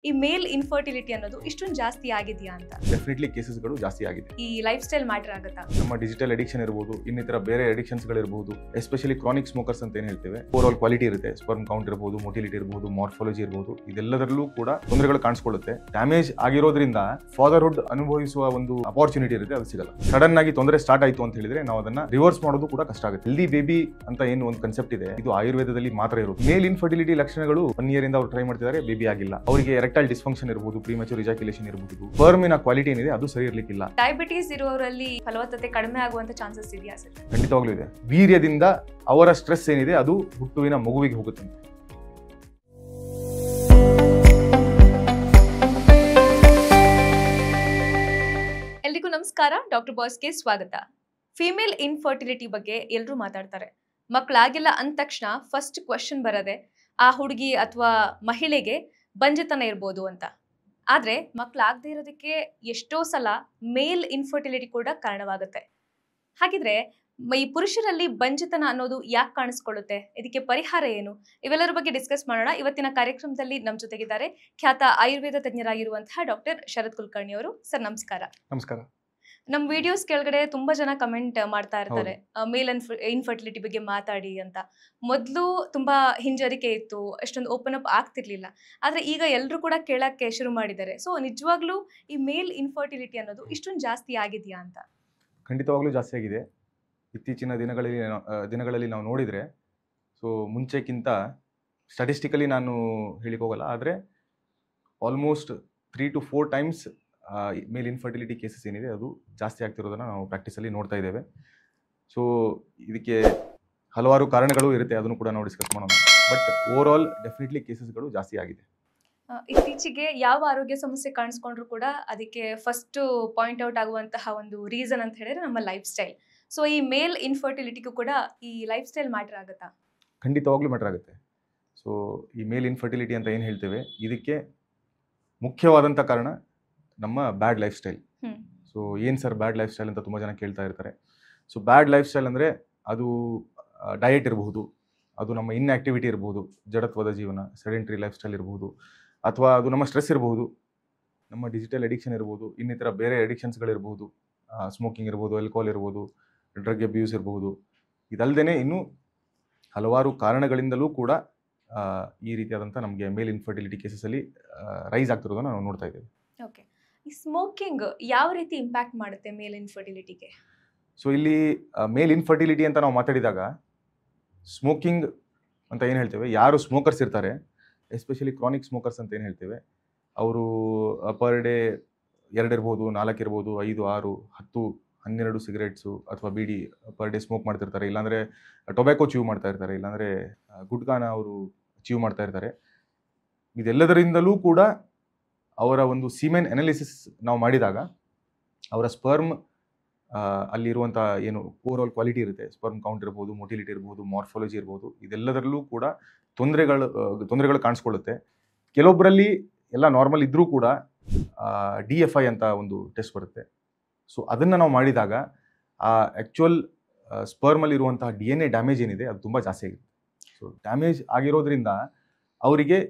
ಈ ಮೇಲ್ ಇನ್ಫರ್ಟಿಲಿಟಿ ಅನ್ನೋದು ಇಷ್ಟೊಂದು ಜಾಸ್ತಿ ಆಗಿದೆಯಾ ಅಂತ? ಡೆಫಿನೆಟ್ಲಿ ಕೇಸಸ್ಗಳು ಜಾಸ್ತಿ ಆಗಿದೆ. ಈ ಲೈಫ್ ಸ್ಟೈಲ್ ಮ್ಯಾಟರ್ ಆಗುತ್ತಾ? ನಮ್ಮ ಡಿಜಿಟಲ್ ಅಡಿಕ್ಷನ್ ಇರಬಹುದು, ಇನ್ನಿತರ ಬೇರೆ ಅಡಿಕ್ಷನ್ಸ್ಗಳಿರಬಹುದು, ಎಸ್ಪೆಷಲಿ ಕ್ರಾನಿಕ್ ಸ್ಮೋಕರ್ಸ್ ಅಂತ ಏನು ಹೇಳ್ತೇವೆ. ಓವರ್ ಆಲ್ ಕ್ವಾಲಿಟಿ ಇರುತ್ತೆ, ಸ್ಪರ್ಮ್ ಕೌಂಟ್ ಇರಬಹುದು, ಮೊಟಿಲಿಟಿ ಇರಬಹುದು, ಮಾರ್ಫಾಲಜಿ ಇರಬಹುದು, ಇದೆಲ್ಲದರಲ್ಲೂ ಕೂಡ ತೊಂದರೆಗಳು ಕಾಣಿಸ್ಕೊಳ್ಳುತ್ತೆ. ಡ್ಯಾಮೇಜ್ ಆಗಿರೋದ್ರಿಂದ ಫಾದರ್ಹುಡ್ ಅನುಭವಿಸುವ ಒಂದು ಅಪಾರ್ಚುನಿಟಿ ಇರುತ್ತೆ, ಅದು ಸಿಗಲ್ಲ. ಸಡನ್ ಆಗಿ ತೊಂದರೆ ಸ್ಟಾರ್ಟ್ ಆಯ್ತು ಅಂತ ಹೇಳಿದ್ರೆ ನಾವು ಅದನ್ನ ರಿವರ್ಸ್ ಮಾಡೋದು ಕೂಡ ಕಷ್ಟ ಆಗುತ್ತೆ. ಹೆಲ್ದಿ ಬೇಬಿ ಅಂತ ಏನು ಒಂದು ಕನ್ಸೆಪ್ಟ್ ಇದೆ, ಇದು ಆಯುರ್ವೇದದಲ್ಲಿ ಮಾತ್ರ ಇರೋದು. ಮೇಲ್ ಇನ್ಫರ್ಟಿಲಿಟಿ ಲಕ್ಷಣಗಳು 1 year ಇಂದ ಅವ್ರು ಟ್ರೈ ಮಾಡ್ತಿದ್ದಾರೆ, ಬೇಬಿ ಆಗಿಲ್ಲ. ಅವರಿಗೆ ಎರೆಕ್ಟೈಲ್ ಡಿಸ್ಫಂಕ್ಷನ್ ಇರಬಹುದು, ಪ್ರಿಮೆಚೂರ್ ಇಜಾಕ್ಯುಲೇಷನ್ ಇರಬಹುದು, ಸ್ಪರ್ಮಿನ ಕ್ವಾಲಿಟಿ ಏನಿದೆ ಅದು ಸರಿ ಇರ್ಲಿಕ್ಕಿಲ್ಲ. ಡಯಾಬಿಟೀಸ್ ಇರುವವರಲ್ಲಿ ಫಲವತ್ತತೆ ಕಡಿಮೆ ಆಗುವಂತ ಚಾನ್ಸಸ್ ಇದೆಯಾ ಸರ್? ಖಂಡಿತವಾಗ್ಲೂ ಇದೆ. ವೀರ್ಯದಿಂದ ಅವರ ಸ್ಟ್ರೆಸ್ ಏನಿದೆ ಅದು ಹುಟ್ಟುವಿನ ಮಗುವಿಗೆ ಹೋಗುತ್ತೆ. ಎಲ್ರಿಗೂ ನಮಸ್ಕಾರ, ಡಾಕ್ಟರ್ ಬಾಸ್ಗೆ ಸ್ವಾಗತ. ಫಿಮೇಲ್ ಇನ್ಫರ್ಟಿಲಿಟಿ ಬಗ್ಗೆ ಎಲ್ಲರೂ ಮಾತಾಡ್ತಾರೆ. ಮಕ್ಕಳಾಗಿಲ್ಲ ಅಂದ ತಕ್ಷಣ ಫಸ್ಟ್ ಕ್ವೆಶ್ಚನ್ ಬರೋದೆ ಆ ಹುಡುಗಿ ಅಥವಾ ಮಹಿಳೆಗೆ ಬಂಜೆತನ ಇರ್ಬೋದು ಅಂತ. ಆದರೆ ಮಕ್ಕಳಾಗದೇ ಇರೋದಕ್ಕೆ ಎಷ್ಟೋ ಸಲ ಮೇಲ್ ಇನ್ಫರ್ಟಿಲಿಟಿ ಕೂಡ ಕಾರಣವಾಗುತ್ತೆ. ಹಾಗಿದ್ರೆ ಈ ಪುರುಷರಲ್ಲಿ ಬಂಜೆತನ ಅನ್ನೋದು ಯಾಕೆ ಕಾಣಿಸ್ಕೊಳ್ಳುತ್ತೆ, ಇದಕ್ಕೆ ಪರಿಹಾರ ಏನು, ಇವೆಲ್ಲರ ಬಗ್ಗೆ ಡಿಸ್ಕಸ್ ಮಾಡೋಣ. ಇವತ್ತಿನ ಕಾರ್ಯಕ್ರಮದಲ್ಲಿ ನಮ್ಮ ಜೊತೆಗಿದ್ದಾರೆ ಖ್ಯಾತ ಆಯುರ್ವೇದ ತಜ್ಞರಾಗಿರುವಂತಹ ಡಾಕ್ಟರ್ ಶರತ್ ಕುಲಕರ್ಣಿ ಅವರು. ಸರ್ ನಮಸ್ಕಾರ. ನಮಸ್ಕಾರ. ನಮ್ಮ ವಿಡಿಯೋಸ್ ಕೆಳಗಡೆ ತುಂಬಾ ಜನ ಕಮೆಂಟ್ ಮಾಡ್ತಾ ಇರ್ತಾರೆ, ಮೇಲ್ ಇನ್ಫರ್ಟಿಲಿಟಿ ಬಗ್ಗೆ ಮಾತಾಡಿ ಅಂತ. ಮೊದಲು ತುಂಬಾ ಹಿಂಜರಿಕೆ ಇತ್ತು, ಅಷ್ಟೊಂದು ಓಪನ್ ಅಪ್ ಆಗ್ತಿರ್ಲಿಲ್ಲ. ಆದ್ರೆ ಈಗ ಎಲ್ಲರೂ ಕೂಡ ಕೇಳಕ್ಕೆ ಶುರು ಮಾಡಿದ್ದಾರೆ. ಸೊ ನಿಜವಾಗ್ಲೂ ಈ ಮೇಲ್ ಇನ್ಫರ್ಟಿಲಿಟಿ ಅನ್ನೋದು ಇಷ್ಟೊಂದು ಜಾಸ್ತಿ ಆಗಿದೆಯಾ ಅಂತ? ಖಂಡಿತವಾಗ್ಲೂ ಜಾಸ್ತಿ ಆಗಿದೆ. ಇತ್ತೀಚಿನ ದಿನಗಳಲ್ಲಿ ನಾವು ನೋಡಿದರೆ, ಸೊ ಮುಂಚೆಕ್ಕಿಂತ ಸ್ಟ್ಯಾಟಿಸ್ಟಿಕಲಿ ನಾನು ಹೇಳಿಕ್ಕೆ ಹೋಗಲ್ಲ, ಆದರೆ almost 3 to 4 times male infertility cases ಏನಿದೆ ಅದು ಜಾಸ್ತಿ ಆಗ್ತಿರೋದನ್ನು ನಾವು ಪ್ರಾಕ್ಟೀಸಲ್ಲಿ ನೋಡ್ತಾ ಇದ್ದೇವೆ. ಸೊ ಇದಕ್ಕೆ ಹಲವಾರು ಕಾರಣಗಳು ಇರುತ್ತೆ, ಅದನ್ನು ಕೂಡ ನಾವು ಡಿಸ್ಕಸ್ ಮಾಡೋಣ. ಬಟ್ ಓವರ್ ಆಲ್ ಡೆಫಿನೆಟ್ಲಿ ಕೇಸಸ್ಗಳು ಜಾಸ್ತಿ ಆಗಿದೆ. ಇತ್ತೀಚೆಗೆ ಯಾವ ಆರೋಗ್ಯ ಸಮಸ್ಯೆ ಕಾಣಿಸ್ಕೊಂಡ್ರು ಕೂಡ ಅದಕ್ಕೆ ಫಸ್ಟ್ ಪಾಯಿಂಟ್ ಔಟ್ ಆಗುವಂತಹ ಒಂದು ರೀಸನ್ ಅಂತ ಹೇಳಿದ್ರೆ ನಮ್ಮ ಲೈಫ್ ಸ್ಟೈಲ್. ಸೊ ಈ ಮೇಲ್ ಇನ್ಫರ್ಟಿಲಿಟಿಗೂ ಕೂಡ ಈ ಲೈಫ್ ಸ್ಟೈಲ್ ಮ್ಯಾಟರ್ ಆಗುತ್ತಾ? ಖಂಡಿತವಾಗ್ಲೂ ಮ್ಯಾಟರ್ ಆಗುತ್ತೆ. ಸೊ ಈ ಮೇಲ್ ಇನ್ಫರ್ಟಿಲಿಟಿ ಅಂತ ಏನು ಹೇಳ್ತೇವೆ, ಇದಕ್ಕೆ ಮುಖ್ಯವಾದಂಥ ಕಾರಣ ನಮ್ಮ ಬ್ಯಾಡ್ ಲೈಫ್ ಸ್ಟೈಲ್. ಸೊ ಏನು ಸರ್ ಬ್ಯಾಡ್ ಲೈಫ್ ಸ್ಟೈಲ್ ಅಂತ ತುಂಬ ಜನ ಕೇಳ್ತಾ ಇರ್ತಾರೆ. ಸೊ ಬ್ಯಾಡ್ ಲೈಫ್ ಸ್ಟೈಲ್ ಅಂದರೆ ಅದು ಡಯಟ್ ಇರಬಹುದು, ಅದು ನಮ್ಮ ಇನ್ಆಕ್ಟಿವಿಟಿ ಇರಬಹುದು, ಜಡತ್ವದ ಜೀವನ, ಸೆಡೆಂಟ್ರಿ ಲೈಫ್ ಸ್ಟೈಲ್ ಇರಬಹುದು, ಅಥವಾ ಅದು ನಮ್ಮ ಸ್ಟ್ರೆಸ್ ಇರಬಹುದು, ನಮ್ಮ ಡಿಜಿಟಲ್ ಅಡಿಕ್ಷನ್ ಇರ್ಬೋದು, ಇನ್ನಿತರ ಬೇರೆ ಅಡಿಕ್ಷನ್ಸ್ಗಳಿರ್ಬೋದು, ಸ್ಮೋಕಿಂಗ್ ಇರ್ಬೋದು, ಆಲ್ಕೋಹಾಲ್ ಇರ್ಬೋದು, ಡ್ರಗ್ ಅಬ್ಯೂಸ್ ಇರಬಹುದು. ಇದಲ್ಲದೆ ಇನ್ನೂ ಹಲವಾರು ಕಾರಣಗಳಿಂದಲೂ ಕೂಡ ಈ ರೀತಿಯಾದಂಥ ನಮಗೆ ಮೇಲ್ ಇನ್ಫರ್ಟಿಲಿಟಿ ಕೇಸಸಲ್ಲಿ ರೈಸ್ ಆಗ್ತಿರೋದನ್ನು ನಾವು ನೋಡ್ತಾ ಇದ್ದೇವೆ. ಓಕೆ, ಈ ಸ್ಮೋಕಿಂಗ್ ಯಾವ ರೀತಿ ಇಂಪ್ಯಾಕ್ಟ್ ಮಾಡುತ್ತೆ ಮೇಲ್ ಇನ್ಫರ್ಟಿಲಿಟಿಗೆ? ಸೊ ಇಲ್ಲಿ ಮೇಲ್ ಇನ್ಫರ್ಟಿಲಿಟಿ ಅಂತ ನಾವು ಮಾತಾಡಿದಾಗ ಸ್ಮೋಕಿಂಗ್ ಅಂತ ಏನು ಹೇಳ್ತೇವೆ, ಯಾರು ಸ್ಮೋಕರ್ಸ್ ಇರ್ತಾರೆ, ಎಸ್ಪೆಷಲಿ ಕ್ರಾನಿಕ್ ಸ್ಮೋಕರ್ಸ್ ಅಂತ ಏನು ಹೇಳ್ತೇವೆ, ಅವರು ಪರ್ ಡೇ 2 ಇರ್ಬೋದು, 4 ಇರ್ಬೋದು, 5, 6, 10, 12 ಸಿಗರೇಟ್ಸು ಅಥವಾ ಬೀಡಿ ಪರ್ ಡೇ ಸ್ಮೋಕ್ ಮಾಡ್ತಿರ್ತಾರೆ. ಇಲ್ಲಾಂದರೆ ಟೊಬ್ಯಾಕೋ ಚೀವ್ ಮಾಡ್ತಾ ಇರ್ತಾರೆ, ಇಲ್ಲಾಂದರೆ ಗುಟ್ಕಾನ ಅವರು ಚೀವ್ ಮಾಡ್ತಾ ಇರ್ತಾರೆ. ಇದೆಲ್ಲದರಿಂದಲೂ ಕೂಡ ಅವರ ಒಂದು ಸೀಮೆನ್ ಅನಾಲಿಸಿಸ್ ನಾವು ಮಾಡಿದಾಗ ಅವರ ಸ್ಪರ್ಮ್ ಅಲ್ಲಿರುವಂಥ ಏನು ಓವರ್ ಆಲ್ ಕ್ವಾಲಿಟಿ ಇರುತ್ತೆ, ಸ್ಪರ್ಮ್ ಕೌಂಟ್ ಇರ್ಬೋದು, ಮೊಟಿಲಿಟಿ ಇರ್ಬೋದು, ಮಾರ್ಫಾಲಜಿ ಇರ್ಬೋದು, ಇದೆಲ್ಲದರಲ್ಲೂ ಕೂಡ ತೊಂದರೆಗಳು ಕಾಣಿಸ್ಕೊಳ್ಳುತ್ತೆ. ಕೆಲವೊಬ್ಬರಲ್ಲಿ ಎಲ್ಲ ನಾರ್ಮಲ್ ಇದ್ದರೂ ಕೂಡ DFI ಅಂತ ಒಂದು ಟೆಸ್ಟ್ ಬರುತ್ತೆ. ಸೊ ಅದನ್ನು ನಾವು ಮಾಡಿದಾಗ ಆ ಆ್ಯಕ್ಚುಯಲ್ ಸ್ಪರ್ಮಲ್ಲಿರುವಂತಹ DNA ಡ್ಯಾಮೇಜ್ ಏನಿದೆ ಅದು ತುಂಬ ಜಾಸ್ತಿ ಆಗಿದೆ. ಸೊ ಡ್ಯಾಮೇಜ್ ಆಗಿರೋದ್ರಿಂದ ಅವರಿಗೆ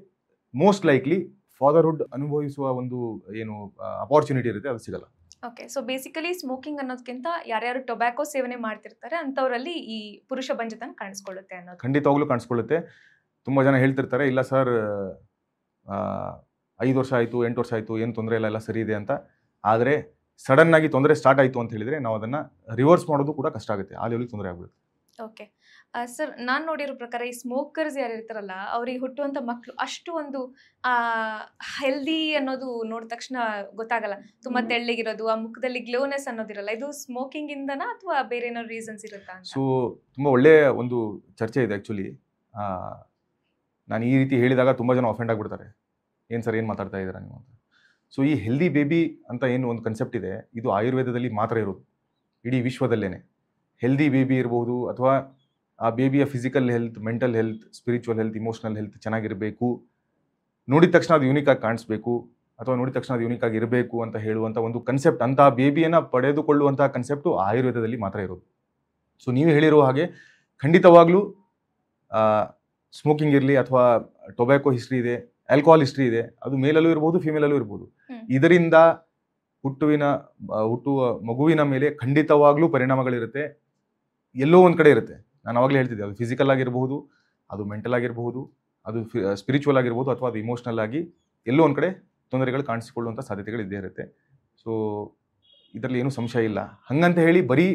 ಮೋಸ್ಟ್ ಲೈಕ್ಲಿ ಫಾದರ್ಹುಡ್ ಅನುಭವಿಸುವ ಒಂದು ಏನು ಅಪಾರ್ಚುನಿಟಿ ಇರುತ್ತೆ ಅದು ಸಿಗಲ್ಲ. ಓಕೆ, ಸೊ ಬೇಸಿಕಲಿ ಸ್ಮೋಕಿಂಗ್ ಅನ್ನೋದಕ್ಕಿಂತ ಯಾರ್ಯಾರು ಟೊಬ್ಯಾಕೋ ಸೇವನೆ ಮಾಡ್ತಿರ್ತಾರೆ ಅಂಥವರಲ್ಲಿ ಈ ಪುರುಷ ಬಂಜೆತನ ಕಾಣಿಸ್ಕೊಳ್ಳುತ್ತೆ ಅನ್ನೋದು ಖಂಡಿತವಾಗ್ಲೂ ಕಾಣಿಸ್ಕೊಳ್ಳುತ್ತೆ. ತುಂಬ ಜನ ಹೇಳ್ತಿರ್ತಾರೆ, ಇಲ್ಲ ಸರ್ 5 ವರ್ಷ ಆಯಿತು, 8 ವರ್ಷ ಆಯಿತು, ಏನು ತೊಂದರೆ ಇಲ್ಲ, ಎಲ್ಲ ಸರಿ ಇದೆ ಅಂತ. ಆದರೆ ಸಡನ್ ಆಗಿ ತೊಂದರೆ ಸ್ಟಾರ್ಟ್ ಆಯಿತು ಅಂತ ಹೇಳಿದರೆ ನಾವು ಅದನ್ನು ರಿವರ್ಸ್ ಮಾಡೋದು ಕೂಡ ಕಷ್ಟ ಆಗುತ್ತೆ, ಆ ಲೆವೆಲ್ಗೆ ತೊಂದರೆ ಆಗ್ಬಿಡುತ್ತೆ. ಓಕೆ ಸರ್, ನಾನು ನೋಡಿರೋ ಪ್ರಕಾರ ಈ ಸ್ಮೋಕರ್ಸ್ ಯಾರು ಇರ್ತಾರಲ್ಲ ಅವ್ರಿಗೆ ಹುಟ್ಟುವಂಥ ಮಕ್ಕಳು ಅಷ್ಟು ಒಂದು ಹೆಲ್ದಿ ಅನ್ನೋದು ನೋಡಿದ ತಕ್ಷಣ ಗೊತ್ತಾಗಲ್ಲ. ತುಂಬ ತೆಳ್ಳಗಿರೋದು, ಆ ಮುಖದಲ್ಲಿ ಗ್ಲೋನೆಸ್ ಅನ್ನೋದಿರಲ್ಲ. ಇದು ಸ್ಮೋಕಿಂಗ್ ಇಂದನಾ ಅಥವಾ ಬೇರೆ ಏನೋ ರೀಸನ್ಸ್ ಇರುತ್ತಾ ಅಂತ? ಸೊ ತುಂಬ ಒಳ್ಳೆಯ ಒಂದು ಚರ್ಚೆ ಇದೆ ಆ್ಯಕ್ಚುಲಿ. ನಾನು ಈ ರೀತಿ ಹೇಳಿದಾಗ ತುಂಬ ಜನ ಅಫೆಂಡ್ ಆಗಿಬಿಡ್ತಾರೆ, ಏನು ಸರ್ ಏನು ಮಾತಾಡ್ತಾ ಇದ್ದೀರಾ ನೀವು ಅಂತ. ಸೊ ಈ ಹೆಲ್ದಿ ಬೇಬಿ ಅಂತ ಏನು ಒಂದು ಕನ್ಸೆಪ್ಟ್ ಇದೆ, ಇದು ಆಯುರ್ವೇದದಲ್ಲಿ ಮಾತ್ರ ಇರೋದು, ಇಡೀ ವಿಶ್ವದಲ್ಲೇ. ಹೆಲ್ದಿ ಬೇಬಿ ಇರ್ಬೋದು, ಅಥವಾ ಆ ಬೇಬಿಯ physical health, mental health, spiritual health, emotional health ಚೆನ್ನಾಗಿರಬೇಕು, ನೋಡಿದ ತಕ್ಷಣ ಅದು ಯೂನಿಕ್ ಆಗಿ ಕಾಣಿಸ್ಬೇಕು, ಅಥವಾ ನೋಡಿದ ತಕ್ಷಣ ಅದು ಯೂನಿಕ್ ಆಗಿ ಇರಬೇಕು ಅಂತ ಹೇಳುವಂಥ ಒಂದು ಕನ್ಸೆಪ್ಟ್, ಅಂತಹ ಬೇಬಿಯನ್ನು ಪಡೆದುಕೊಳ್ಳುವಂಥ ಕನ್ಸೆಪ್ಟು ಆಯುರ್ವೇದದಲ್ಲಿ ಮಾತ್ರ ಇರೋದು. ಸೊ ನೀವು ಹೇಳಿರೋ ಹಾಗೆ ಖಂಡಿತವಾಗ್ಲೂ ಸ್ಮೋಕಿಂಗ್ ಇರಲಿ ಅಥವಾ ಟೊಬ್ಯಾಕೋ ಹಿಸ್ಟ್ರಿ ಇದೆ, ಆಲ್ಕೋಹಾಲ್ ಹಿಸ್ಟ್ರಿ ಇದೆ, ಅದು ಮೇಲಲ್ಲೂ ಇರ್ಬೋದು ಫಿಮೇಲಲ್ಲೂ ಇರ್ಬೋದು. ಇದರಿಂದ ಹುಟ್ಟುವ ಮಗುವಿನ ಮೇಲೆ ಖಂಡಿತವಾಗ್ಲೂ ಪರಿಣಾಮಗಳಿರುತ್ತೆ, ಎಲ್ಲೋ ಒಂದ್ ಕಡೆ ಇರುತ್ತೆ. ನಾನು ಅವಾಗಲೇ ಹೇಳ್ತಿದ್ದೆ, ಅದು ಫಿಸಿಕಲ್ ಆಗಿರಬಹುದು, ಅದು ಮೆಂಟಲ್ ಆಗಿರಬಹುದು, ಅದು ಸ್ಪಿರಿಚುವಲ್ ಆಗಿರ್ಬೋದು, ಅಥವಾ ಅದು ಇಮೋಷನಲ್ ಆಗಿ ಎಲ್ಲೋ ಒಂದ್ ಕಡೆ ತೊಂದರೆಗಳು ಕಾಣಿಸಿಕೊಳ್ಳುವಂಥ ಸಾಧ್ಯತೆಗಳು ಇದ್ದೇ ಇರುತ್ತೆ. ಸೊ ಇದರಲ್ಲಿ ಏನೂ ಸಂಶಯ ಇಲ್ಲ. ಹಂಗಂತ ಹೇಳಿ ಬರೀ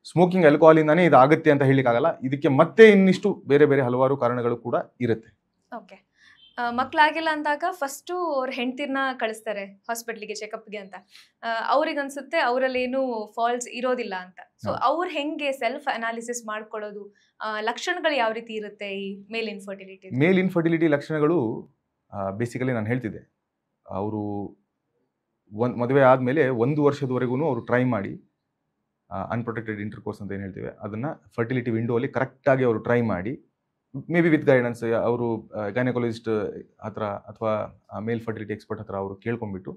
ಸ್ಮೋಕಿಂಗ್ ಆಲ್ಕೋಹಾಲಿಂದಾನೇ ಇದಾಗುತ್ತೆ ಅಂತ ಹೇಳಲಿಕ್ಕಾಗಲ್ಲ. ಇದಕ್ಕೆ ಮತ್ತೆ ಇನ್ನಿಷ್ಟು ಬೇರೆ ಬೇರೆ ಹಲವಾರು ಕಾರಣಗಳು ಕೂಡ ಇರುತ್ತೆ. ಓಕೆ, ಮಕ್ಕಳಾಗಿಲ್ಲ ಅಂದಾಗ ಫಸ್ಟು ಅವ್ರ ಹೆಂಡ್ತಿರ್ನ ಕಳಿಸ್ತಾರೆ ಹಾಸ್ಪಿಟ್ಲಿಗೆ ಚೆಕಪ್ಗೆ ಅಂತ. ಅವ್ರಿಗೆ ಅನ್ಸುತ್ತೆ ಅವರಲ್ಲಿ ಏನು ಫಾಲ್ಸ್ ಇರೋದಿಲ್ಲ ಅಂತ. ಸೊ ಅವ್ರು ಹೆಂಗೆ ಸೆಲ್ಫ್ ಅನಾಲಿಸಿಸ್ ಮಾಡ್ಕೊಳ್ಳೋದು, ಲಕ್ಷಣಗಳು ಯಾವ ರೀತಿ ಇರುತ್ತೆ ಈ ಮೇಲ್ ಇನ್ಫರ್ಟಿಲಿಟಿ? ಮೇಲ್ ಇನ್ಫರ್ಟಿಲಿಟಿ ಲಕ್ಷಣಗಳು ಬೇಸಿಕಲಿ ನಾನು ಹೇಳ್ತಿದ್ದೆ, ಅವರು ಮದುವೆ ಆದಮೇಲೆ 1 ವರ್ಷದವರೆಗೂ ಅವರು ಟ್ರೈ ಮಾಡಿ ಅನ್ಪ್ರೊಟೆಕ್ಟೆಡ್ ಇಂಟರ್ಕೋರ್ಸ್ ಅಂತ ಏನು ಹೇಳ್ತೀವಿ ಅದನ್ನು ಫರ್ಟಿಲಿಟಿ ವಿಂಡೋ ಅಲ್ಲಿ ಕರೆಕ್ಟಾಗಿ ಅವರು ಟ್ರೈ ಮಾಡಿ, ಮೇ ಬಿ ವಿತ್ ಗೈಡೆನ್ಸ್ ಅವರು ಗೈನಕಾಲಜಿಸ್ಟ್ ಹತ್ರ ಅಥವಾ ಮೇಲ್ ಫರ್ಟಿಲಿಟಿ ಎಕ್ಸ್ಪರ್ಟ್ ಹತ್ರ ಅವರು ಕೇಳ್ಕೊಂಡ್ಬಿಟ್ಟು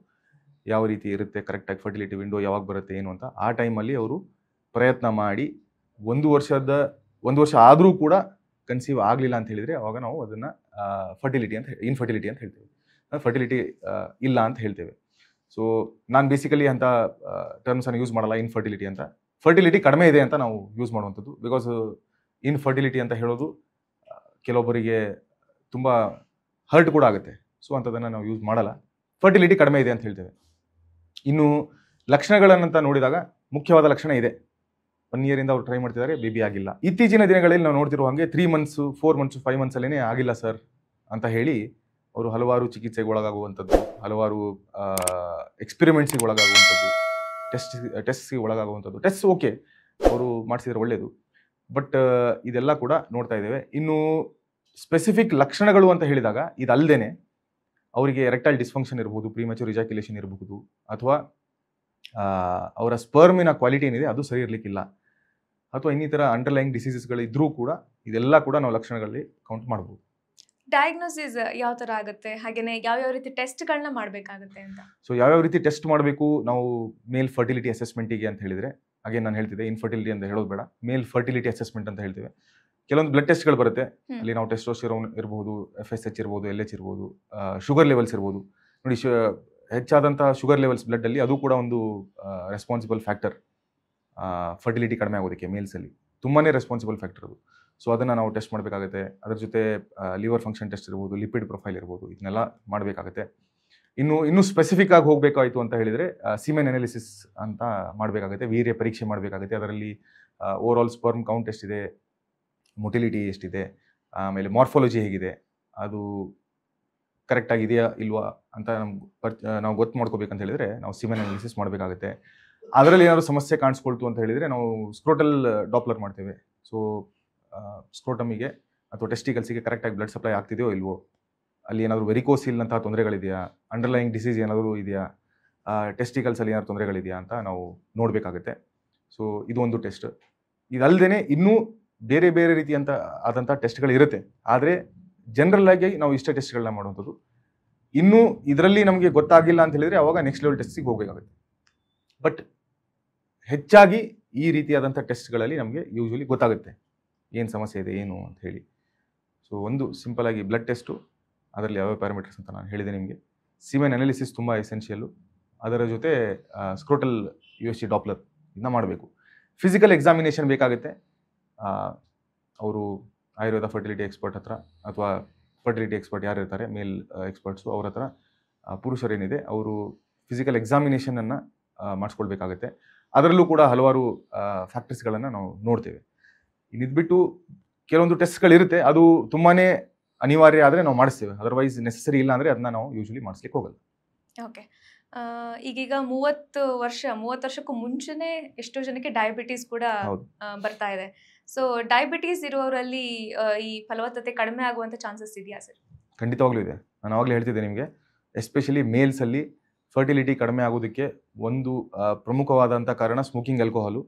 ಯಾವ ರೀತಿ ಇರುತ್ತೆ ಕರೆಕ್ಟಾಗಿ ಫರ್ಟಿಲಿಟಿ ವಿಂಡೋ ಯಾವಾಗ ಬರುತ್ತೆ ಏನು ಅಂತ ಆ ಟೈಮಲ್ಲಿ ಅವರು ಪ್ರಯತ್ನ ಮಾಡಿ 1 ವರ್ಷ ಆದರೂ ಕೂಡ ಕನ್ಸೀವ್ ಆಗಲಿಲ್ಲ ಅಂತ ಹೇಳಿದರೆ ಅವಾಗ ನಾವು ಅದನ್ನು ಇನ್ಫರ್ಟಿಲಿಟಿ ಅಂತ ಹೇಳ್ತೇವೆ, ಫರ್ಟಿಲಿಟಿ ಇಲ್ಲ ಅಂತ ಹೇಳ್ತೇವೆ. ಸೊ ನಾನು ಬೇಸಿಕಲಿ ಅಂತ ಟರ್ಮ್ಸನ್ನು ಯೂಸ್ ಮಾಡಲ್ಲ ಇನ್ಫರ್ಟಿಲಿಟಿ ಅಂತ. ಫರ್ಟಿಲಿಟಿ ಕಡಿಮೆ ಇದೆ ಅಂತ ನಾವು ಯೂಸ್ ಮಾಡುವಂಥದ್ದು. ಬಿಕಾಸ್ ಇನ್ಫರ್ಟಿಲಿಟಿ ಅಂತ ಹೇಳೋದು ಕೆಲವೊಬ್ಬರಿಗೆ ತುಂಬ ಹರ್ಟ್ ಕೂಡ ಆಗುತ್ತೆ. ಸೊ ಅಂಥದ್ದನ್ನು ನಾವು ಯೂಸ್ ಮಾಡಲ್ಲ. ಫರ್ಟಿಲಿಟಿ ಕಡಿಮೆ ಇದೆ ಅಂತ ಹೇಳ್ತೇವೆ. ಇನ್ನು ಲಕ್ಷಣಗಳನ್ನಂತ ನೋಡಿದಾಗ ಮುಖ್ಯವಾದ ಲಕ್ಷಣ ಇದೆ. 1 ಇಯರಿಂದ ಅವ್ರು ಟ್ರೈ ಮಾಡ್ತಿದ್ದಾರೆ, ಬೇಬಿ ಆಗಿಲ್ಲ. ಇತ್ತೀಚಿನ ದಿನಗಳಲ್ಲಿ ನಾವು ನೋಡ್ತಿರೋ ಹಾಗೆ 3 ಮಂತ್ಸು 4 ಮಂತ್ಸು 5 ಮಂತ್ಸಲ್ಲೇ ಆಗಿಲ್ಲ ಸರ್ ಅಂತ ಹೇಳಿ ಅವರು ಹಲವಾರು ಚಿಕಿತ್ಸೆಗೆ ಒಳಗಾಗುವಂಥದ್ದು, ಹಲವಾರು ಎಕ್ಸ್ಪೆರಿಮೆಂಟ್ಸಿಗೆ ಒಳಗಾಗುವಂಥದ್ದು, ಟೆಸ್ಟ್ಗೆ ಒಳಗಾಗುವಂಥದ್ದು. ಟೆಸ್ಟ್ ಓಕೆ ಅವರು ಮಾಡಿಸಿದ್ರೆ ಒಳ್ಳೆಯದು, ಬಟ್ ಇದೆಲ್ಲ ಕೂಡ ನೋಡ್ತಾ ಇದ್ದೇವೆ. ಇನ್ನು ಸ್ಪೆಸಿಫಿಕ್ ಲಕ್ಷಣಗಳು ಅಂತ ಹೇಳಿದಾಗ ಇದಲ್ಲದೇನೆ ಅವರಿಗೆ ಎರೆಕ್ಟೈಲ್ ಡಿಸ್ಫಂಕ್ಷನ್ ಇರಬಹುದು, ಪ್ರಿಮ್ಯಾಚೂರ್ ಇಜಾಕ್ಯುಲೇಷನ್ ಇರಬಹುದು, ಅಥವಾ ಅವರ ಸ್ಪರ್ಮಿನ ಕ್ವಾಲಿಟಿ ಏನಿದೆ ಅದು ಸರಿ ಇರಲಿಕ್ಕಿಲ್ಲ, ಅಥವಾ ಇನ್ನಿತರ ಅಂಡರ್ಲೈಯಿಂಗ್ ಡಿಸೀಸಸ್ಗಳು ಇದ್ರೂ ಕೂಡ ಇದೆಲ್ಲ ಕೂಡ ನಾವು ಲಕ್ಷಣಗಳಲ್ಲಿ ಕೌಂಟ್ ಮಾಡ್ಬೋದು. ಡಯಾಗ್ನೋಸಿಸ್ ಯಾವ ಥರ ಆಗುತ್ತೆ, ಹಾಗೆಯೇ ಯಾವ್ಯಾವ ರೀತಿ ಟೆಸ್ಟ್ಗಳನ್ನ ಮಾಡಬೇಕಾಗುತ್ತೆ ಅಂತ? ಸೊ ಯಾವ್ಯಾವ ರೀತಿ ಟೆಸ್ಟ್ ಮಾಡಬೇಕು ನಾವು ಮೇಲ್ ಫರ್ಟಿಲಿಟಿ ಅಸೆಸ್ಮೆಂಟಿಗೆ ಅಂತ ಹೇಳಿದರೆ, ಹಾಗೆ ನಾನು ಹೇಳ್ತಿದ್ದೆ ಇನ್ಫರ್ಟಿಲಿಟಿ ಅಂತ ಹೇಳೋದು ಬೇಡ, ಮೇಲ್ ಫರ್ಟಿಲಿಟಿ ಅಸೆಸ್ಮೆಂಟ್ ಅಂತ ಹೇಳ್ತೇವೆ. ಕೆಲವೊಂದು ಬ್ಲಡ್ ಟೆಸ್ಟ್ಗಳು ಬರುತ್ತೆ, ಅಲ್ಲಿ ನಾವು ಟೆಸ್ಟೋಸ್ಟೆರೋನ್ ಇರ್ಬೋದು, FSH ಇರ್ಬೋದು, LH ಇರ್ಬೋದು, ಶುಗರ್ ಲೆವೆಲ್ಸ್ ಇರ್ಬೋದು. ನೋಡಿ, ಹೆಚ್ಚಾದಂಥ ಶುಗರ್ ಲೆವೆಲ್ಸ್ ಬ್ಲಡ್ಡಲ್ಲಿ ಅದು ಕೂಡ ಒಂದು ರೆಸ್ಪಾನ್ಸಿಬಲ್ ಫ್ಯಾಕ್ಟರ್ ಫರ್ಟಿಲಿಟಿ ಕಡಿಮೆ ಆಗೋದಕ್ಕೆ. ಮೇಲ್ಸಲ್ಲಿ ತುಂಬಾ ರೆಸ್ಪಾನ್ಸಿಬಲ್ ಫ್ಯಾಕ್ಟರ್ ಅದು. ಸೊ ಅದನ್ನು ನಾವು ಟೆಸ್ಟ್ ಮಾಡಬೇಕಾಗುತ್ತೆ. ಅದ್ರ ಜೊತೆ ಲಿವರ್ ಫಂಕ್ಷನ್ ಟೆಸ್ಟ್ ಇರ್ಬೋದು, ಲಿಪಿಡ್ ಪ್ರೊಫೈಲ್ ಇರ್ಬೋದು, ಇದನ್ನೆಲ್ಲ ಮಾಡಬೇಕಾಗುತ್ತೆ. ಇನ್ನೂ ಸ್ಪೆಸಿಫಿಕ್ ಆಗಿ ಹೋಗಬೇಕಾಯಿತು ಅಂತ ಹೇಳಿದರೆ ಸೀಮೆನ್ ಅನಾಲಿಸಿಸ್ ಅಂತ ಮಾಡಬೇಕಾಗುತ್ತೆ, ವೀರ್ಯ ಪರೀಕ್ಷೆ ಮಾಡಬೇಕಾಗುತ್ತೆ. ಅದರಲ್ಲಿ ಓವರ್ ಆಲ್ ಸ್ಪರ್ಮ್ ಕೌಂಟ್ ಎಷ್ಟಿದೆ, ಮೊಟಿಲಿಟಿ ಎಷ್ಟಿದೆ, ಆಮೇಲೆ ಮಾರ್ಫಾಲಜಿ ಹೇಗಿದೆ, ಅದು ಕರೆಕ್ಟಾಗಿದೆಯಾ ಇಲ್ವಾ ಅಂತ ನಾವು ಗೊತ್ತು ಮಾಡ್ಕೋಬೇಕಂತ ಹೇಳಿದರೆ ನಾವು ಸೀಮೆನ್ ಅನಾಲಿಸಿಸ್ ಮಾಡಬೇಕಾಗುತ್ತೆ. ಅದರಲ್ಲಿ ಏನಾದರೂ ಸಮಸ್ಯೆ ಕಾಣಿಸ್ಕೊಳ್ತು ಅಂತ ಹೇಳಿದರೆ ನಾವು ಸ್ಕ್ರೋಟಲ್ ಡಾಪ್ಲರ್ ಮಾಡ್ತೇವೆ. ಸೊ ಸ್ಕ್ರೋಟಮಿಗೆ ಅಥವಾ ಟೆಸ್ಟಿಕಲ್ಸಿಗೆ ಕರೆಕ್ಟಾಗಿ ಬ್ಲಡ್ ಸಪ್ಲೈ ಆಗ್ತಿದೆಯೋ ಇಲ್ವೋ, ಅಲ್ಲಿ ಏನಾದರೂ ವೆರಿಕೋಸಿಲ್ ಅಂತಹ ತೊಂದರೆಗಳಿದೆಯಾ, ಅಂಡರ್ಲೈಯಿಂಗ್ ಡಿಸೀಸ್ ಏನಾದರೂ ಇದೆಯಾ, ಟೆಸ್ಟಿಕಲ್ಸಲ್ಲಿ ಏನಾದ್ರು ತೊಂದರೆಗಳಿದೆಯಾ ಅಂತ ನಾವು ನೋಡಬೇಕಾಗುತ್ತೆ. ಸೊ ಇದು ಒಂದು ಟೆಸ್ಟ್. ಇದಲ್ಲದೆ ಇನ್ನೂ ಬೇರೆ ಬೇರೆ ಆದಂಥ ಟೆಸ್ಟ್ಗಳು ಇರುತ್ತೆ. ಆದರೆ ಜನರಲ್ ಆಗಿ ನಾವು ಇಷ್ಟೇ ಟೆಸ್ಟ್ಗಳನ್ನ ಮಾಡುವಂಥದ್ದು. ಇನ್ನೂ ಇದರಲ್ಲಿ ನಮಗೆ ಗೊತ್ತಾಗಿಲ್ಲ ಅಂತ ಹೇಳಿದರೆ ಅವಾಗ ನೆಕ್ಸ್ಟ್ ಲೆವೆಲ್ ಟೆಸ್ಟಿಗೆ ಹೋಗಬೇಕಾಗುತ್ತೆ. ಬಟ್ ಹೆಚ್ಚಾಗಿ ಈ ರೀತಿಯಾದಂಥ ಟೆಸ್ಟ್ಗಳಲ್ಲಿ ನಮಗೆ ಯೂಶ್ವಲಿ ಗೊತ್ತಾಗುತ್ತೆ ಏನು ಸಮಸ್ಯೆ ಇದೆ ಏನು ಅಂತ ಹೇಳಿ. ಸೊ ಒಂದು ಸಿಂಪಲ್ ಆಗಿ ಬ್ಲಡ್ ಟೆಸ್ಟು, ಅದರಲ್ಲಿ ಯಾವ್ಯಾವ ಪ್ಯಾರಾಮೀಟರ್ಸ್ ಅಂತ ನಾನು ಹೇಳಿದೆ ನಿಮಗೆ. ಸೀಮೆನ್ ಅನಾಲಿಸಿಸ್ ತುಂಬ ಎಸೆನ್ಷಿಯಲ್ಲು. ಅದರ ಜೊತೆ ಸ್ಕ್ರೋಟಲ್ USG ಡಾಪ್ಲರ್ ಇದನ್ನ ಮಾಡಬೇಕು. ಫಿಸಿಕಲ್ ಎಕ್ಸಾಮಿನೇಷನ್ ಬೇಕಾಗುತ್ತೆ. ಅವರು ಆಯುರ್ವೇದ ಫರ್ಟಿಲಿಟಿ ಎಕ್ಸ್ಪರ್ಟ್ ಹತ್ರ ಅಥವಾ ಫರ್ಟಿಲಿಟಿ ಎಕ್ಸ್ಪರ್ಟ್ ಯಾರು ಇರ್ತಾರೆ ಮೇಲ್ ಎಕ್ಸ್ಪರ್ಟ್ಸು ಅವ್ರ ಹತ್ರ ಪುರುಷರೇನಿದೆ ಅವರು ಫಿಸಿಕಲ್ ಎಕ್ಸಾಮಿನೇಷನನ್ನು ಮಾಡಿಸ್ಕೊಳ್ಬೇಕಾಗತ್ತೆ. ಅದರಲ್ಲೂ ಕೂಡ ಹಲವಾರು ಫ್ಯಾಕ್ಟರ್ಸ್ಗಳನ್ನು ನಾವು ನೋಡ್ತೇವೆ. ಇನ್ನಿದ್ಬಿಟ್ಟು ಕೆಲವೊಂದು ಟೆಸ್ಟ್ಗಳಿರುತ್ತೆ, ಅದು ತುಂಬಾ ಅನಿವಾರ್ಯ ಆದರೆ ನಾವು ಮಾಡಿಸ್ತೇವೆ, ಅದರ್ವೈಸ್ ನೆಸೆಸರಿ ಇಲ್ಲ ಅಂದರೆ ಅದನ್ನ ನಾವು ಯೂಶ್ವಲಿ ಮಾಡಿಸ್ಲಿಕ್ಕೆ ಹೋಗಲ್ಲ. ಓಕೆ, ಈಗೀಗ 30 ವರ್ಷಕ್ಕೂ ಮುಂಚೆನೇ ಎಷ್ಟೋ ಜನಕ್ಕೆ ಡಯಾಬಿಟೀಸ್ ಕೂಡ ಬರ್ತಾ ಇದೆ. ಸೊ ಡಯಾಬಿಟೀಸ್ ಇರುವವರಲ್ಲಿ ಈ ಫಲವತ್ತತೆ ಕಡಿಮೆ ಆಗುವಂಥ ಚಾನ್ಸಸ್ ಇದೆಯಾ ಸರ್? ಖಂಡಿತವಾಗ್ಲೂ ಇದೆ. ನಾನು ಆವಾಗಲೇ ಹೇಳ್ತಿದ್ದೆ ನಿಮಗೆ, ಎಸ್ಪೆಷಲಿ ಮೇಲ್ಸಲ್ಲಿ ಫರ್ಟಿಲಿಟಿ ಕಡಿಮೆ ಆಗೋದಕ್ಕೆ ಒಂದು ಪ್ರಮುಖವಾದಂಥ ಕಾರಣ smoking, alcohol,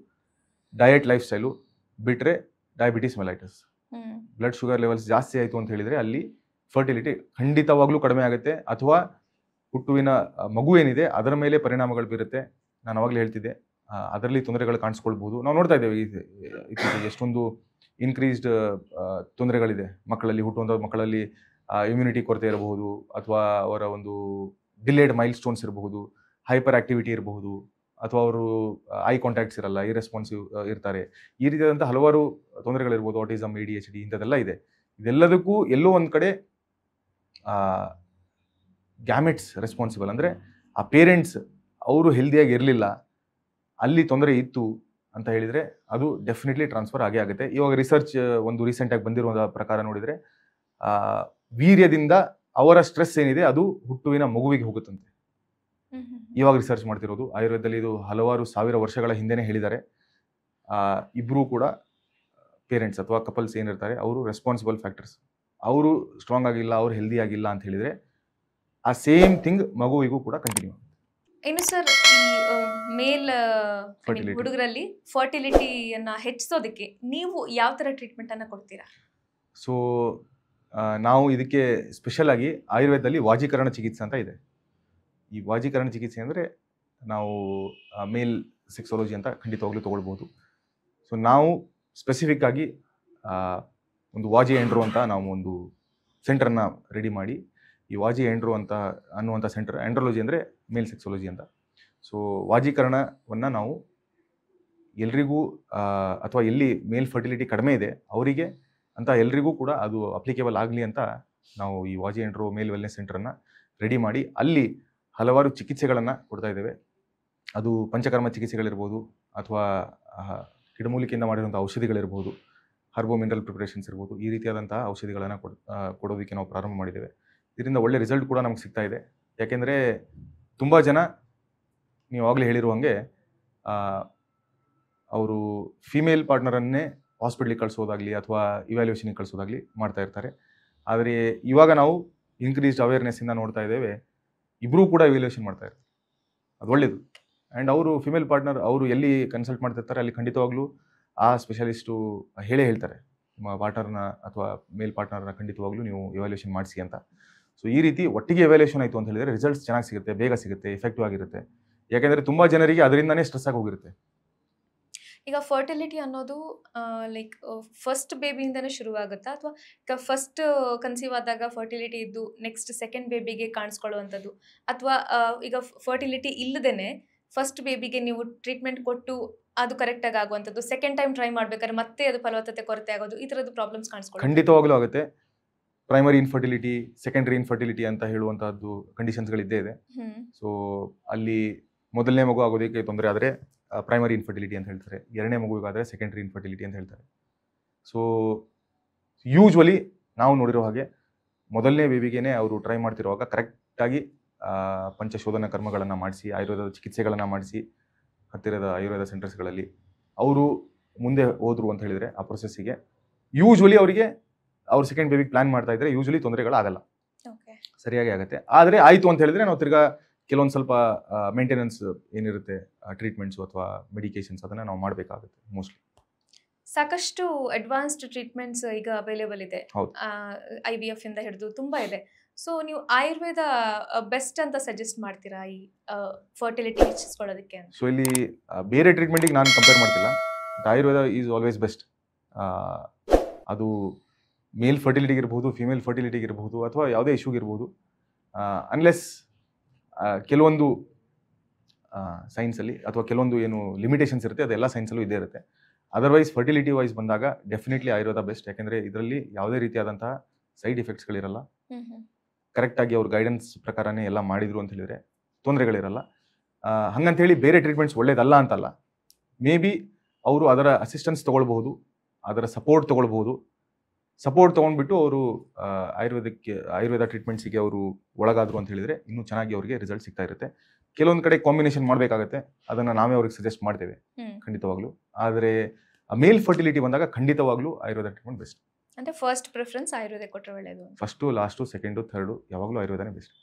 diet, life style ಬಿಟ್ಟರೆ diabetes mellitus. Blood sugar levels ಜಾಸ್ತಿ ಆಯಿತು ಅಂತ ಹೇಳಿದರೆ ಅಲ್ಲಿ ಫರ್ಟಿಲಿಟಿ ಖಂಡಿತವಾಗ್ಲೂ ಕಡಿಮೆ ಆಗುತ್ತೆ, ಅಥವಾ ಹುಟ್ಟುವಿನ ಮಗು ಏನಿದೆ ಅದರ ಮೇಲೆ ಪರಿಣಾಮಗಳು ಬೀರುತ್ತೆ. ನಾನು ಆವಾಗಲೇ ಹೇಳ್ತಿದ್ದೆ, ಅದರಲ್ಲಿ ತೊಂದರೆಗಳು ಕಾಣಿಸ್ಕೊಳ್ಬೋದು. ನಾವು ನೋಡ್ತಾ ಇದ್ದೇವೆ ಇತ್ತೀಚೆಗೆ ಎಷ್ಟೊಂದು ಇನ್ಕ್ರೀಸ್ಡ್ ತೊಂದರೆಗಳಿದೆ ಮಕ್ಕಳಲ್ಲಿ, ಹುಟ್ಟುವಂಥ ಮಕ್ಕಳಲ್ಲಿ ಇಮ್ಯುನಿಟಿ ಕೊರತೆ ಇರಬಹುದು, ಅಥವಾ ಅವರ ಒಂದು ಡಿಲೇಡ್ ಮೈಲ್ ಸ್ಟೋನ್ಸ್ ಇರಬಹುದು, ಹೈಪರ್ ಆಕ್ಟಿವಿಟಿ ಇರಬಹುದು, ಅಥವಾ ಅವರು ಐ ಕಾಂಟ್ಯಾಕ್ಟ್ಸ್ ಇರಲ್ಲ, ಇರೆಸ್ಪಾನ್ಸಿವ್ ಇರ್ತಾರೆ. ಈ ರೀತಿಯಾದಂಥ ಹಲವಾರು ತೊಂದರೆಗಳಿರ್ಬೋದು. ಆಟಿಸಮ್, ADHD ಇಂಥದ್ದೆಲ್ಲ ಇದೆ. ಇದೆಲ್ಲದಕ್ಕೂ ಎಲ್ಲೋ ಒಂದು ಕಡೆ ಗ್ಯಾಮೆಟ್ಸ್ ರೆಸ್ಪಾನ್ಸಿಬಲ್. ಅಂದರೆ ಆ ಪೇರೆಂಟ್ಸ್ ಅವರು ಹೆಲ್ದಿಯಾಗಿ ಇರಲಿಲ್ಲ, ಅಲ್ಲಿ ತೊಂದರೆ ಇತ್ತು ಅಂತ ಹೇಳಿದರೆ ಅದು ಡೆಫಿನೆಟ್ಲಿ ಟ್ರಾನ್ಸ್ಫರ್ ಆಗೇ ಆಗುತ್ತೆ. ಇವಾಗ ರಿಸರ್ಚ್ ಒಂದು ರೀಸೆಂಟಾಗಿ ಬಂದಿರುವ ಪ್ರಕಾರ ನೋಡಿದರೆ ವೀರ್ಯದಿಂದ ಅವರ ಸ್ಟ್ರೆಸ್ ಏನಿದೆ ಅದು ಹುಟ್ಟುವಿನ ಮಗುವಿಗೆ ಹೋಗುತ್ತಂತೆ. ಇವಾಗ ರಿಸರ್ಚ್ ಮಾಡ್ತಿರೋದು ಆಯುರ್ವೇದದಲ್ಲಿ. ಇದು ಹಲವಾರು ಸಾವಿರ ವರ್ಷಗಳ ಹಿಂದೆನೇ ಹೇಳಿದ್ದಾರೆ. ಇಬ್ಬರೂ ಕೂಡ ಪೇರೆಂಟ್ಸ್ ಅಥವಾ ಕಪಲ್ಸ್ ಏನಿರ್ತಾರೆ ಅವರು ರೆಸ್ಪಾನ್ಸಿಬಲ್ ಫ್ಯಾಕ್ಟರ್ಸ್. ಅವರು ಸ್ಟ್ರಾಂಗ್ ಆಗಿಲ್ಲ, ಅವ್ರು ಹೆಲ್ದಿ ಆಗಿಲ್ಲ ಅಂತ ಹೇಳಿದರೆ ಆ ಸೇಮ್ ಥಿಂಗ್ ಮಗುವಿಗೂ ಕೂಡ ಕಂಟಿನ್ಯೂ. ಇನ್ನು ಸರ್, ಈ ಮೇಲ್ ಹುಡುಗರಲ್ಲಿ ಫರ್ಟಿಲಿಟಿಯನ್ನ ಹೆಚ್ಚಿಸೋದಕ್ಕೆ ನೀವು ಯಾವ ಥರ ಟ್ರೀಟ್ಮೆಂಟನ್ನು ಕೊಡ್ತೀರಾ? ಸೊ ನಾವು ಇದಕ್ಕೆ ಸ್ಪೆಷಲ್ ಆಗಿ ಆಯುರ್ವೇದದಲ್ಲಿ ವಾಜೀಕರಣ ಚಿಕಿತ್ಸೆ ಅಂತ ಇದೆ. ಈ ವಾಜೀಕರಣ ಚಿಕಿತ್ಸೆ ಅಂದರೆ ನಾವು ಮೇಲ್ ಸೆಕ್ಸಾಲಜಿ ಅಂತ ಖಂಡಿತವಾಗ್ಲೂ ತೊಗೊಳ್ಬೋದು. ಸೊ ನಾವು ಸ್ಪೆಸಿಫಿಕ್ ಆಗಿ ಒಂದು ವಾಜಿ ಎಂಡ್ರೋ ಅಂತ ನಾವು ಒಂದು ಸೆಂಟರನ್ನು ರೆಡಿ ಮಾಡಿ, ಈ ವಾಜಿ ಎಂಡ್ರೋ ಅಂತ ಅನ್ನುವಂಥ ಸೆಂಟರ್, ಆಂಡ್ರಾಲಜಿ ಅಂದರೆ ಮೇಲ್ ಸೆಕ್ಸಾಲಜಿ ಅಂತ. ಸೊ ವಾಜೀಕರಣವನ್ನು ನಾವು ಎಲ್ರಿಗೂ ಅಥವಾ ಎಲ್ಲಿ ಮೇಲ್ ಫರ್ಟಿಲಿಟಿ ಕಡಿಮೆ ಇದೆ ಅವರಿಗೆ ಅಂತ ಎಲ್ರಿಗೂ ಕೂಡ ಅದು ಅಪ್ಲಿಕೇಬಲ್ ಆಗಲಿ ಅಂತ ನಾವು ಈ ವಾಜಿ ಎಂಡ್ರೋ ಮೇಲ್ ವೆಲ್ನೆಸ್ ಸೆಂಟರನ್ನು ರೆಡಿ ಮಾಡಿ ಅಲ್ಲಿ ಹಲವಾರು ಚಿಕಿತ್ಸೆಗಳನ್ನು ಕೊಡ್ತಾ ಇದ್ದೇವೆ. ಅದು ಪಂಚಕರ್ಮ ಚಿಕಿತ್ಸೆಗಳಿರ್ಬೋದು, ಅಥವಾ ಗಿಡಮೂಲಿಕೆಯಿಂದ ಮಾಡಿರುವಂಥ ಔಷಧಿಗಳಿರ್ಬೋದು, ಹರ್ಬೋ ಮಿನರಲ್ ಪ್ರಿಪರೇಷನ್ಸ್ ಇರ್ಬೋದು. ಈ ರೀತಿಯಾದಂತಹ ಔಷಧಿಗಳನ್ನು ಕೊಡೋದಕ್ಕೆ ನಾವು ಪ್ರಾರಂಭ ಮಾಡಿದ್ದೇವೆ. ಇದರಿಂದ ಒಳ್ಳೆ ರಿಸಲ್ಟ್ ಕೂಡ ನಮಗೆ ಸಿಗ್ತಾ ಇದೆ. ಯಾಕೆಂದರೆ ತುಂಬ ಜನ ನೀವು ಆಗಲೇ ಹೇಳಿರುವ ಹಾಗೆ ಅವರು ಫಿಮೇಲ್ ಪಾರ್ಟ್ನರನ್ನೇ ಹಾಸ್ಪಿಟ್ಲಿಗೆ ಕಳಿಸೋದಾಗಲಿ ಅಥವಾ ಇವ್ಯಾಲ್ಯೂಯೇಷನ್ಗೆ ಕಳಿಸೋದಾಗಲಿ ಮಾಡ್ತಾ ಇರ್ತಾರೆ. ಆದರೆ ಇವಾಗ ನಾವು ಇನ್ಕ್ರೀಸ್ಡ್ ಅವೇರ್ನೆಸ್ಸಿಂದ ನೋಡ್ತಾ ಇದ್ದೇವೆ ಇಬ್ಬರೂ ಕೂಡ ಇವ್ಯಾಲ್ಯೂಯೇಷನ್ ಮಾಡ್ತಾ ಇರ್ತಾರೆ. ಅದು ಒಳ್ಳೆಯದು. ಆ್ಯಂಡ್ ಅವರು ಫಿಮೇಲ್ ಪಾರ್ಟ್ನರ್ ಅವರು ಎಲ್ಲಿ ಕನ್ಸಲ್ಟ್ ಮಾಡ್ತಿರ್ತಾರೆ ಅಲ್ಲಿ ಖಂಡಿತವಾಗ್ಲೂ ಆ ಸ್ಪೆಷಲಿಸ್ಟು ಹೇಳ್ತಾರೆ ನಿಮ್ಮ ಪಾರ್ಟ್ನರ್ನ ಅಥವಾ ಮೇಲ್ ಪಾರ್ಟ್ನರ್ನ ಖಂಡಿತವಾಗ್ಲೂ ನೀವು ಇವ್ಯಾಲ್ಯೂಯೇಷನ್ ಮಾಡಿಸಿ ಅಂತ. ಸೊ ಈ ರೀತಿ ಒಟ್ಟಿಗೆ ಇವ್ಯಾಲ್ಯೂಯೇಷನ್ ಆಯಿತು ಅಂತ ಹೇಳಿದರೆ ರಿಸಲ್ಟ್ಸ್ ಚೆನ್ನಾಗಿ ಸಿಗುತ್ತೆ, ಬೇಗ ಸಿಗುತ್ತೆ, ಎಫೆಕ್ಟಿವ್ ಆಗಿರುತ್ತೆ. ಯಾಕೆಂದರೆ ತುಂಬ ಜನರಿಗೆ ಅದರಿಂದನೇ ಸ್ಟ್ರೆಸ್ ಆಗಿ ಹೋಗಿರುತ್ತೆ. ಈಗ ಫರ್ಟಿಲಿಟಿ ಅನ್ನೋದು ಲೈಕ್ ಫಸ್ಟ್ ಬೇಬಿಯಿಂದನೇ ಶುರುವಾಗುತ್ತಾ, ಅಥವಾ ಫಸ್ಟ್ ಕನ್ಸೀವ್ ಆದಾಗ ಫರ್ಟಿಲಿಟಿ ಇದ್ದು ನೆಕ್ಸ್ಟ್ ಸೆಕೆಂಡ್ ಬೇಬಿಗೆ ಕಾಣಿಸ್ಕೊಳ್ಳುವಂಥದ್ದು, ಅಥವಾ ಈಗ ಫರ್ಟಿಲಿಟಿ ಇಲ್ಲದೇನೆ ಫಸ್ಟ್ ಬೇಬಿಗೆ ನೀವು ಟ್ರೀಟ್ಮೆಂಟ್ ಕೊಟ್ಟು ಅದು ಕರೆಕ್ಟಾಗಿ ಆಗುವಂಥದ್ದು, ಸೆಕೆಂಡ್ ಟೈಮ್ ಟ್ರೈ ಮಾಡ್ಬೇಕಾದ್ರೆ ಮತ್ತೆ ಅದು ಫಲವತ್ತತೆ ಕೊರತೆ ಆಗೋದು, ಈ ಥರದ್ದು ಪ್ರಾಬ್ಲಮ್ಸ್ ಕಾಣಿಸ್ಕೊಳ್ಳೋದು? ಖಂಡಿತವಾಗ್ಲೂ ಆಗುತ್ತೆ. ಪ್ರೈಮರಿ ಇನ್ಫರ್ಟಿಲಿಟಿ, ಸೆಕೆಂಡರಿ ಇನ್ಫರ್ಟಿಲಿಟಿ ಅಂತ ಹೇಳುವಂತಹದ್ದು ಕಂಡೀಷನ್ಸ್ಗಳಿದ್ದೇ ಇದೆ. ಸೊ ಅಲ್ಲಿ ಮೊದಲನೇ ಮಗು ಆಗೋದಕ್ಕೆ ತೊಂದರೆ ಆದರೆ ಪ್ರೈಮರಿ ಇನ್ಫರ್ಟಿಲಿಟಿ ಅಂತ ಹೇಳ್ತಾರೆ, ಎರಡನೇ ಮಗುವಿಗಾದರೆ ಸೆಕೆಂಡರಿ ಇನ್ಫರ್ಟಿಲಿಟಿ ಅಂತ ಹೇಳ್ತಾರೆ. ಸೊ ಯೂಶ್ವಲಿ ನಾವು ನೋಡಿರೋ ಹಾಗೆ ಮೊದಲನೇ ಬೇಬಿಗೇನೆ ಅವರು ಟ್ರೈ ಮಾಡ್ತಿರುವಾಗ ಕರೆಕ್ಟಾಗಿ ಪಂಚಶೋಧನ ಕರ್ಮಗಳನ್ನು ಮಾಡಿಸಿ, ಆಯುರ್ವೇದದ ಚಿಕಿತ್ಸೆಗಳನ್ನು ಮಾಡಿಸಿ, ಹತ್ತಿರದ ಆಯುರ್ವೇದ ಸೆಂಟರ್ಸ್ಗಳಲ್ಲಿ ಅವರು ಮುಂದೆ ಹೋದರು ಅಂತ ಹೇಳಿದರೆ ಆ ಪ್ರೊಸೆಸ್ಸಿಗೆ ಯೂಶ್ವಲಿ ಅವರಿಗೆ ಅವ್ರು ಸೆಕೆಂಡ್ ಬೇಬಿಗೆ ಪ್ಲಾನ್ ಮಾಡ್ತಾ ಇದ್ದರೆ ಯೂಶ್ವಲಿ ತೊಂದರೆಗಳಾಗಲ್ಲ, ಸರಿಯಾಗಿ ಆಗುತ್ತೆ. ಆದರೆ ಆಯಿತು ಅಂತ ಹೇಳಿದರೆ ನಾವು ತಿರ್ಗಾ ಕೆಲವೊಂದು ಸ್ವಲ್ಪ ಮೇಂಟೆನೆನ್ಸ್ ಏನಿರುತ್ತೆ, ಟ್ರೀಟ್ಮೆಂಟ್ಸು ಅಥವಾ ಮೆಡಿಕೇಶನ್ಸ್, ಅದನ್ನು ನಾವು ಮಾಡಬೇಕಾಗುತ್ತೆ. ಮೋಸ್ಟ್ಲಿ ಸಾಕಷ್ಟು ಅಡ್ವಾನ್ಸ್ಡ್ ಟ್ರೀಟ್ಮೆಂಟ್ಸ್ ಈಗ ಅವೈಲೇಬಲ್ ಇದೆ, IVF ಇಂದ ಹಿಡಿದು ತುಂಬ ಇದೆ. ಸೊ ನೀವು ಆಯುರ್ವೇದ ಬೆಸ್ಟ್ ಅಂತ ಸಜೆಸ್ಟ್ ಮಾಡ್ತೀರಾ ಈ ಫರ್ಟಿಲಿಟಿ ಹೆಚ್ಚಿಸ್ಕೊಳ್ಳೋದಕ್ಕೆ? ಸೊ ಇಲ್ಲಿ ಬೇರೆ ಟ್ರೀಟ್ಮೆಂಟಿಗೆ ನಾನು ಕಂಪೇರ್ ಮಾಡ್ತಿಲ್ಲ, but Ayurveda is always best. ಅದು ಮೇಲ್ ಫರ್ಟಿಲಿಟಿಗೆ ಇರ್ಬೋದು, ಫಿಮೇಲ್ ಫರ್ಟಿಲಿಟಿಗೆ ಇರ್ಬೋದು, ಅಥವಾ ಯಾವುದೇ ಇಶ್ಯೂಗಿರ್ಬೋದು. ಅನ್ಲೆಸ್ ಕೆಲವೊಂದು ಸೈನ್ಸಲ್ಲಿ ಅಥವಾ ಕೆಲವೊಂದು ಏನು ಲಿಮಿಟೇಷನ್ಸ್ ಇರುತ್ತೆ ಅದೆಲ್ಲ ಸೈನ್ಸಲ್ಲೂ ಇದ್ದೇ ಇರುತ್ತೆ. ಅದರ್ವೈಸ್ ಫರ್ಟಿಲಿಟಿ ವೈಸ್ ಬಂದಾಗ ಡೆಫಿನೆಟ್ಲಿ ಆಯುರ್ವೇದ ಬೆಸ್ಟ್. ಯಾಕೆಂದರೆ ಇದರಲ್ಲಿ ಯಾವುದೇ ರೀತಿಯಾದಂತಹ ಸೈಡ್ ಎಫೆಕ್ಟ್ಸ್ಗಳಿರಲ್ಲ. ಕರೆಕ್ಟಾಗಿ ಅವ್ರ ಗೈಡೆನ್ಸ್ ಪ್ರಕಾರನೇ ಎಲ್ಲ ಮಾಡಿದ್ರು ಅಂತ ಹೇಳಿದರೆ ತೊಂದರೆಗಳಿರಲ್ಲ. ಹಾಗಂತೇಳಿ ಬೇರೆ ಟ್ರೀಟ್ಮೆಂಟ್ಸ್ ಒಳ್ಳೇದಲ್ಲ ಅಂತಲ್ಲ. ಮೇ ಬಿ ಅವರು ಅದರ ಅಸಿಸ್ಟೆನ್ಸ್ ತೊಗೊಳ್ಬಹುದು, ಅದರ ಸಪೋರ್ಟ್ ತೊಗೊಳ್ಬಹುದು. ಸಪೋರ್ಟ್ ತೊಗೊಂಡ್ಬಿಟ್ಟು ಅವರು ಆಯುರ್ವೇದ ಟ್ರೀಟ್ಮೆಂಟ್ಸಿಗೆ ಅವರು ಒಳಗಾದರು ಅಂತ ಹೇಳಿದರೆ ಇನ್ನೂ ಚೆನ್ನಾಗಿ ಅವರಿಗೆ ರಿಸಲ್ಟ್ ಸಿಗ್ತಾ ಇರುತ್ತೆ. ಕೆಲವೊಂದು ಕಡೆ ಕಾಂಬಿನೇಷನ್ ಮಾಡಬೇಕಾಗತ್ತೆ, ಅದನ್ನು ನಾವೇ ಅವ್ರಿಗೆ ಸಜೆಸ್ಟ್ ಮಾಡ್ತೇವೆ ಖಂಡಿತವಾಗ್ಲೂ. ಆದರೆ ಮೇಲ್ ಫರ್ಟಿಲಿಟಿ ಬಂದಾಗ ಖಂಡಿತವಾಗ್ಲೂ ಆಯುರ್ವೇದ ಟ್ರೀಟ್ಮೆಂಟ್ ಬೆಸ್ಟ್. ಅಂದರೆ ಫಸ್ಟ್ ಪ್ರಿಫರೆನ್ಸ್ ಆಯುರ್ವೇದ ಕೊಟ್ಟರೆ ಒಳ್ಳೆಯದು. ಫಸ್ಟು, ಲಾಸ್ಟು, ಸೆಕೆಂಡು, ಥರ್ಡು ಯಾವಾಗಲೂ ಆಯುರ್ವೇದನೇ ಬೆಸ್ಟ್.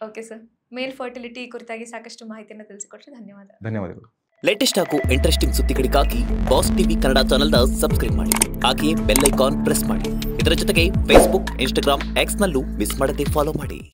ಓಕೆ ಸರ್, ಮೇಲ್ ಫರ್ಟಿಲಿಟಿ ಕುರಿತಾಗಿ ಸಾಕಷ್ಟು ಮಾಹಿತಿಯನ್ನು ತಿಳಿಸಿಕೊಟ್ರೆ ಧನ್ಯವಾದ. ಧನ್ಯವಾದಗಳು. ಲೇಟೆಸ್ಟ್ ಹಾಗೂ ಇಂಟ್ರೆಸ್ಟಿಂಗ್ ಸುದ್ದಿಗಳಿಗಾಗಿ ಬಾಸ್ ಟಿವಿ ಕನ್ನಡ ಚಾನೆಲ್ನ ಸಬ್ಸ್ಕ್ರೈಬ್ ಮಾಡಿ, ಹಾಗೆಯೇ ಬೆಲ್ ಐಕಾನ್ ಪ್ರೆಸ್ ಮಾಡಿ. ಇದರ ಜೊತೆಗೆ ಫೇಸ್ಬುಕ್, ಇನ್ಸ್ಟಾಗ್ರಾಮ್, ಎಕ್ಸ್ನಲ್ಲೂ ಮಿಸ್ ಮಾಡದೆ ಫಾಲೋ ಮಾಡಿ.